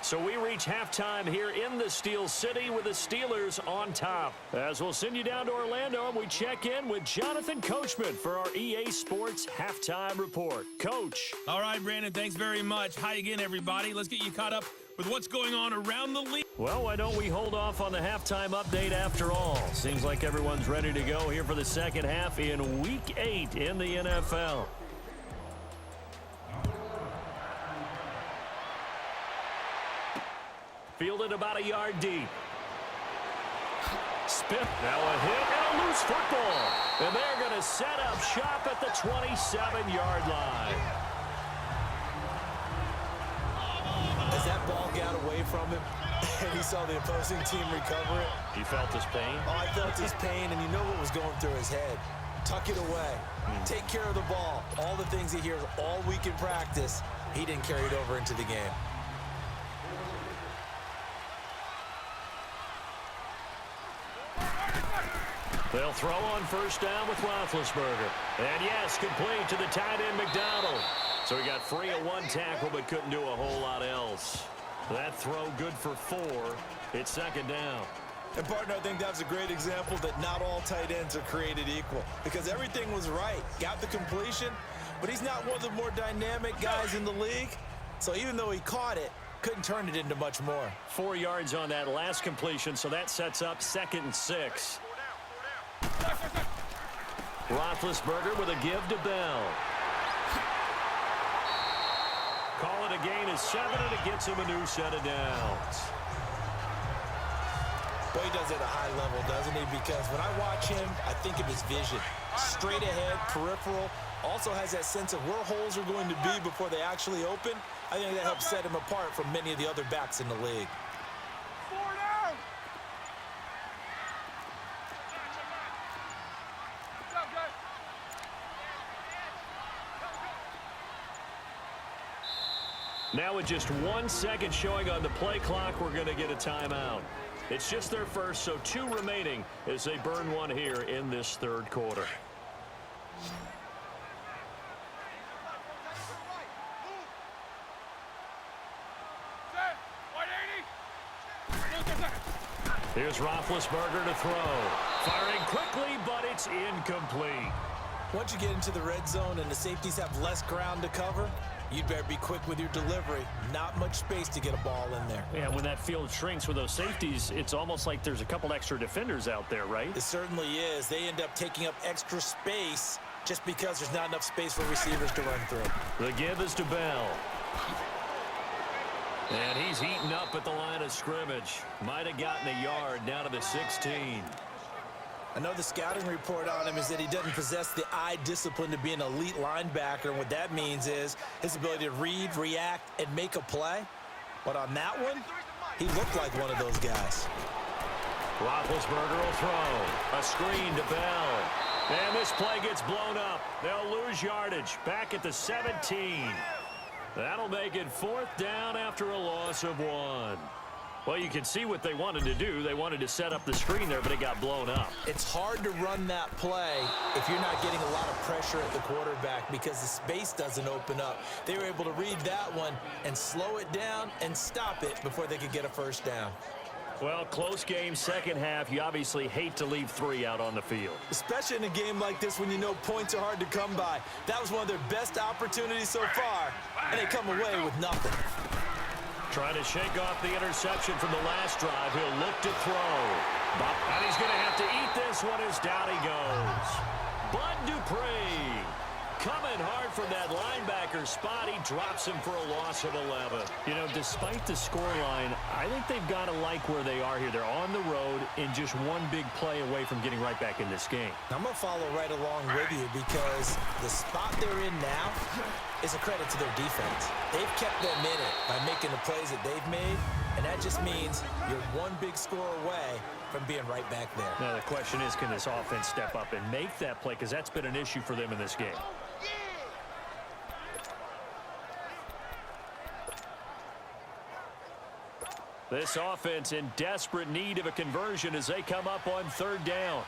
So we reach halftime here in the Steel City with the Steelers on top. As we'll send you down to Orlando, and we check in with Jonathan Coachman for our EA Sports Halftime Report. Coach. All right, Brandon, thanks very much. Hi again, everybody. Let's get you caught up with what's going on around the league. Well, why don't we hold off on the halftime update after all? Seems like everyone's ready to go here for the second half in Week 8 in the NFL. Fielded about a yard deep. Spit. Now a hit and a loose football. And they're going to set up shop at the 27-yard line. As that ball got away from him and he saw the opposing team recover it. You felt his pain? Oh, I felt his pain, and you know what was going through his head. Tuck it away. Take care of the ball. All the things he hears all week in practice, he didn't carry it over into the game. They'll throw on first down with Roethlisberger. And yes, complete to the tight end McDonald. So he got free of one tackle but couldn't do a whole lot else. That throw good for 4. It's second down. And, partner, I think that's a great example that not all tight ends are created equal. Because everything was right. Got the completion, but he's not one of the more dynamic guys in the league. So even though he caught it, couldn't turn it into much more. 4 yards on that last completion, so that sets up 2nd and 6. Roethlisberger with a give to Bell. Call it a gain of 7, and it gets him a new set of downs. Well, he does it at a high level, doesn't he? Because when I watch him, I think of his vision. Straight ahead, peripheral. Also has that sense of where holes are going to be before they actually open. I think that helps set him apart from many of the other backs in the league. Now with just 1 second showing on the play clock, we're going to get a timeout. It's just their first, so 2 remaining as they burn one here in this third quarter. Here's Roethlisberger to throw. Firing quickly, but it's incomplete. Once you get into the red zone and the safeties have less ground to cover, you'd better be quick with your delivery. Not much space to get a ball in there. Yeah, when that field shrinks with those safeties, it's almost like there's a couple extra defenders out there, right? It certainly is. They end up taking up extra space just because there's not enough space for receivers to run through. The give is to Bell. And he's heating up at the line of scrimmage. Might have gotten a yard down to the 16. I know the scouting report on him is that he doesn't possess the eye discipline to be an elite linebacker, and what that means is his ability to read, react, and make a play. But on that one, he looked like one of those guys. Roethlisberger will throw. A screen to Bell. And this play gets blown up. They'll lose yardage. Back at the 17. That'll make it 4th down after a loss of 1. Well, you can see what they wanted to do. They wanted to set up the screen there, but it got blown up. It's hard to run that play if you're not getting a lot of pressure at the quarterback because the space doesn't open up. They were able to read that one and slow it down and stop it before they could get a first down. Well, close game, second half. You obviously hate to leave 3 out on the field. Especially in a game like this when you know points are hard to come by. That was one of their best opportunities so far, and they come away with nothing. Trying to shake off the interception from the last drive. He'll look to throw. And he's going to have to eat this one as down he goes. Bud Dupree coming hard from that linebacker spot. He drops him for a loss of 11. You know, despite the scoreline, I think they've got to like where they are here. They're on the road and just one big play away from getting right back in this game. I'm going to follow right along with you because the spot they're in now is a credit to their defense. They've kept them in it by making the plays that they've made, and that just means you're one big score away from being right back there. Now the question is, can this offense step up and make that play? Because that's been an issue for them in this game. This offense in desperate need of a conversion as they come up on 3rd down.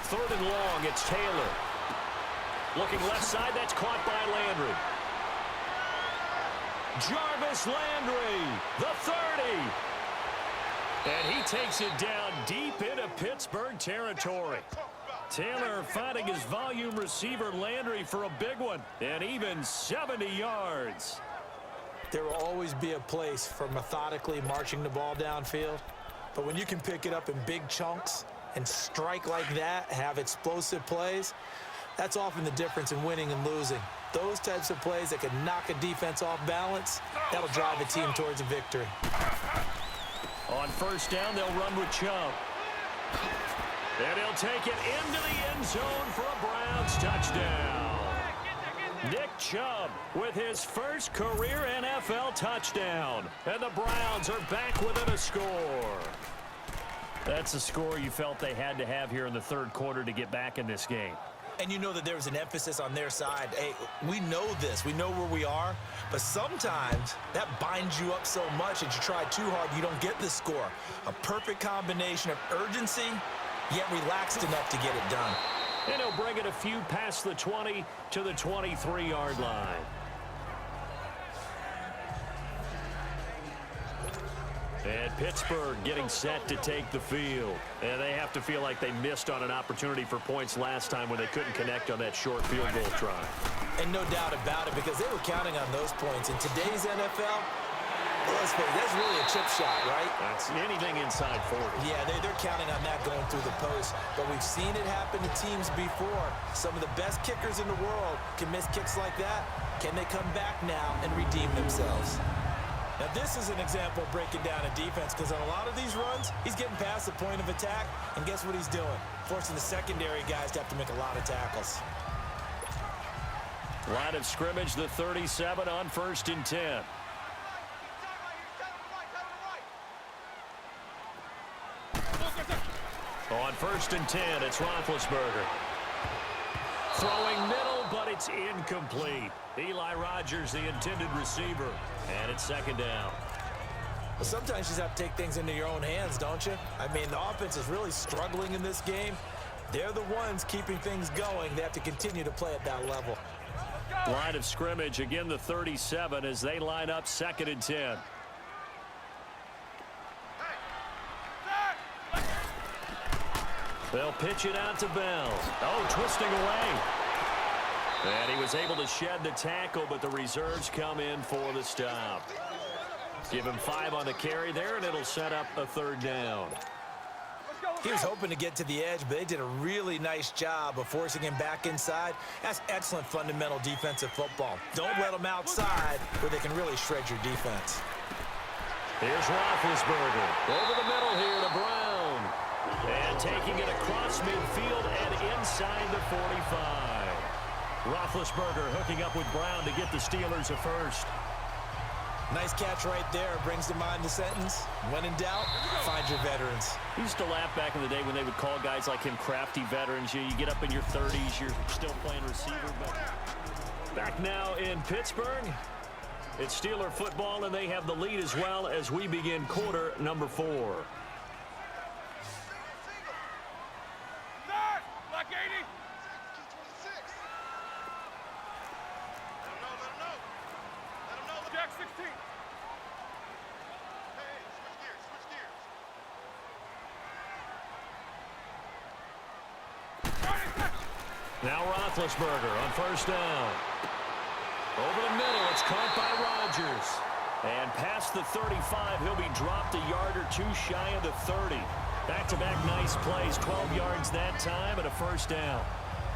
Third and long, it's Taylor. Looking left side, that's caught by Landry. Jarvis Landry, the 30. And he takes it down deep into Pittsburgh territory. Taylor finding his volume receiver Landry for a big one, and even 70 yards. There will always be a place for methodically marching the ball downfield, but when you can pick it up in big chunks and strike like that, have explosive plays, that's often the difference in winning and losing. Those types of plays that can knock a defense off balance, that'll drive a team towards a victory. On first down, they'll run with Chubb. And he'll take it into the end zone for a Browns touchdown. Nick Chubb with his first career NFL touchdown. And the Browns are back within a score. That's a score you felt they had to have here in the third quarter to get back in this game. And you know that there was an emphasis on their side. Hey, we know this. We know where we are. But sometimes that binds you up so much that you try too hard, you don't get the score. A perfect combination of urgency, yet relaxed enough to get it done. And he'll bring it a few past the 20 to the 23-yard line. And Pittsburgh getting set to take the field. And they have to feel like they missed on an opportunity for points last time when they couldn't connect on that short field goal try. And no doubt about it, because they were counting on those points. In today's NFL, let's face it, that's really a chip shot, right? That's anything inside 40. Yeah, they're counting on that going through the post. But we've seen it happen to teams before. Some of the best kickers in the world can miss kicks like that. Can they come back now and redeem themselves? Now, this is an example of breaking down a defense, because on a lot of these runs, he's getting past the point of attack, and guess what he's doing? Forcing the secondary guys to have to make a lot of tackles. Line of scrimmage, the 37 on 1st and 10. On 1st and 10, it's Roethlisberger. Throwing middle, but it's incomplete. Eli Rogers, the intended receiver. And it's 2nd down. Well, sometimes you just have to take things into your own hands, don't you? I mean, the offense is really struggling in this game. They're the ones keeping things going. They have to continue to play at that level. Line of scrimmage, again the 37 as they line up 2nd and 10. They'll pitch it out to Bell. Oh, twisting away. And he was able to shed the tackle, but the reserves come in for the stop. Give him 5 on the carry there, and it'll set up a 3rd down. He was hoping to get to the edge, but they did a really nice job of forcing him back inside. That's excellent fundamental defensive football. Don't let them outside where they can really shred your defense. Here's Roethlisberger. Over the middle here to Brown. And taking it across midfield and inside the 45. Roethlisberger hooking up with Brown to get the Steelers a first. Nice catch right there. Brings to mind the sentence, when in doubt, find your veterans. I used to laugh back in the day when they would call guys like him crafty veterans. You get up in your 30s, you're still playing receiver. But back now in Pittsburgh, it's Steeler football, and they have the lead as well as we begin quarter number 4. Now Roethlisberger on 1st down. Over the middle, it's caught by Rodgers. And past the 35, he'll be dropped a yard or two shy of the 30. Back-to-back nice plays, 12 yards that time and a 1st down.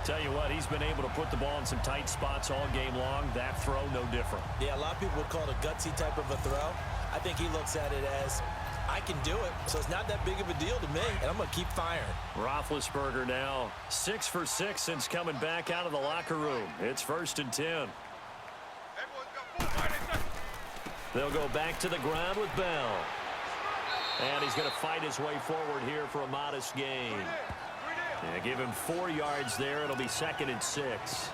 Tell you what, he's been able to put the ball in some tight spots all game long. That throw, no different. Yeah, a lot of people would call it a gutsy type of a throw. I think he looks at it as, I can do it, so it's not that big of a deal to me, and I'm going to keep firing. Roethlisberger now 6 for 6 since coming back out of the locker room. It's 1st and 10. They'll go back to the ground with Bell. And he's going to fight his way forward here for a modest gain. Yeah, give him 4 yards there. It'll be 2nd and 6.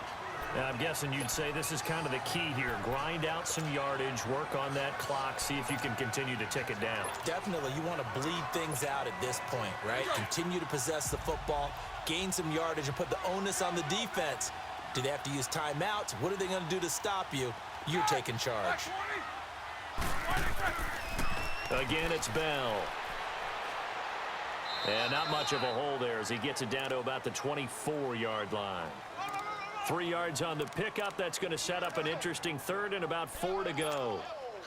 Now, I'm guessing you'd say this is kind of the key here. Grind out some yardage, work on that clock, see if you can continue to tick it down. Definitely, you want to bleed things out at this point, right? Continue to possess the football, gain some yardage, and put the onus on the defense. Do they have to use timeouts? What are they going to do to stop you? You're taking charge. Again, it's Bell. And not much of a hole there as he gets it down to about the 24-yard line. 3 yards on the pickup. That's going to set up an interesting third and about 4 to go.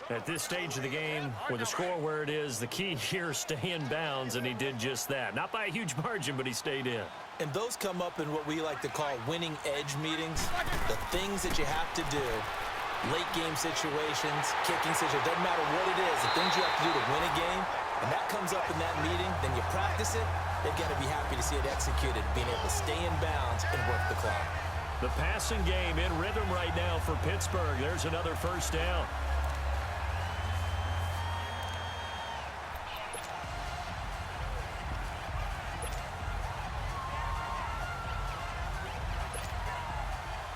At this stage of the game, with the score where it is, the key here is stay in bounds, and he did just that. Not by a huge margin, but he stayed in. And those come up in what we like to call winning edge meetings. The things that you have to do, late game situations, kicking situations, doesn't matter what it is, the things you have to do to win a game, and that comes up in that meeting, then you practice it, they've got to be happy to see it executed, being able to stay in bounds and work the clock. The passing game in rhythm right now for Pittsburgh. There's another first down.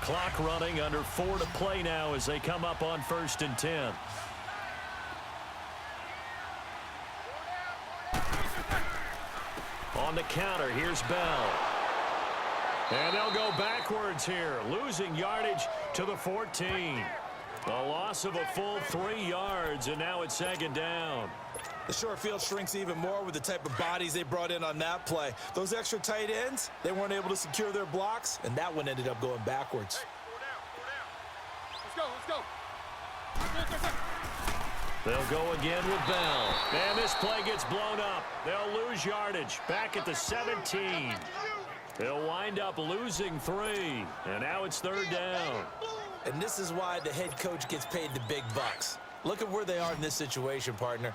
Clock running, under 4 to play now as they come up on 1st and 10. On the counter, here's Bell. And they'll go backwards here, losing yardage to the 14. A loss of a full 3 yards, and now it's 2nd down. The short field shrinks even more with the type of bodies they brought in on that play. Those extra tight ends, they weren't able to secure their blocks, and that one ended up going backwards. Let's go. They'll go again with Bell. And this play gets blown up. They'll lose yardage back at the 17. They'll wind up losing 3, and now it's 3rd down. And this is why the head coach gets paid the big bucks. Look at where they are in this situation, partner.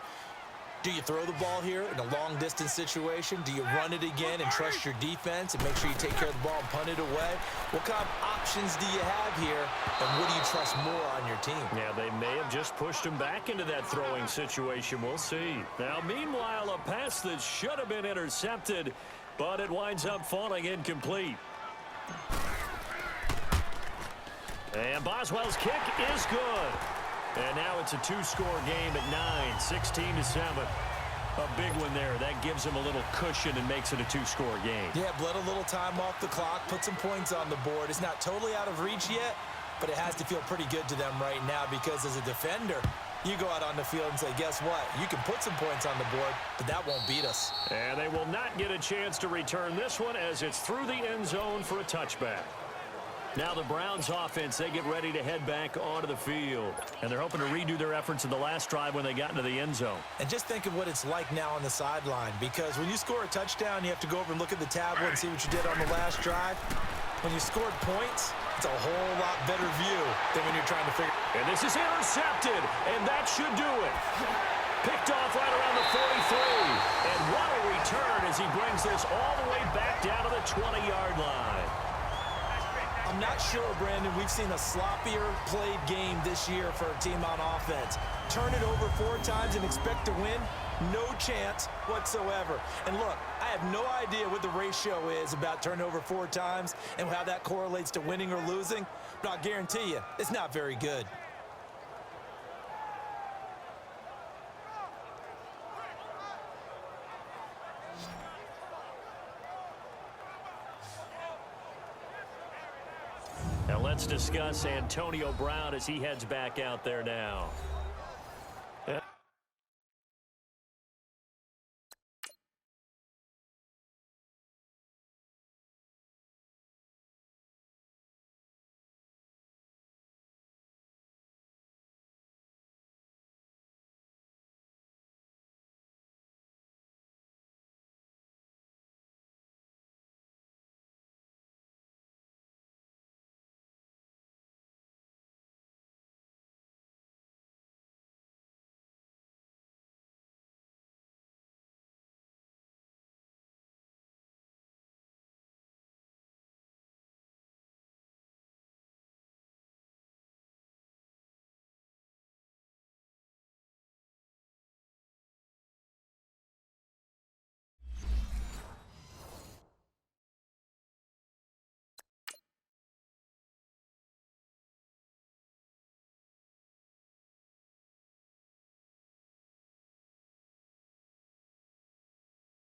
Do you throw the ball here in a long-distance situation? Do you run it again and trust your defense and make sure you take care of the ball and punt it away? What kind of options do you have here, and what do you trust more on your team? Yeah, they may have just pushed him back into that throwing situation. We'll see. Now, meanwhile, a pass that should have been intercepted, but it winds up falling incomplete. And Boswell's kick is good. And now it's a 2-score game at 9, 16-7. A big one there. That gives them a little cushion and makes it a 2-score game. Yeah, bled a little time off the clock, put some points on the board. It's not totally out of reach yet, but it has to feel pretty good to them right now because as a defender, you go out on the field and say, guess what? You can put some points on the board, but that won't beat us. And they will not get a chance to return this one as it's through the end zone for a touchback. Now the Browns offense, they get ready to head back onto the field. And they're hoping to redo their efforts in the last drive when they got into the end zone. And just think of what it's like now on the sideline, because when you score a touchdown, you have to go over and look at the tablet and see what you did on the last drive. When you scored points, it's a whole lot better view than when you're trying to figure. And this is intercepted, and that should do it. Picked off right around the 43. And what a return as he brings this all the way back down to the 20-yard line. I'm not sure, Brandon, we've seen a sloppier played game this year for a team on offense. Turn it over 4 times and expect to win? No chance whatsoever. And look, I have no idea what the ratio is about turning over 4 times and how that correlates to winning or losing, but I'll guarantee you, it's not very good. Now let's discuss Antonio Brown as he heads back out there now.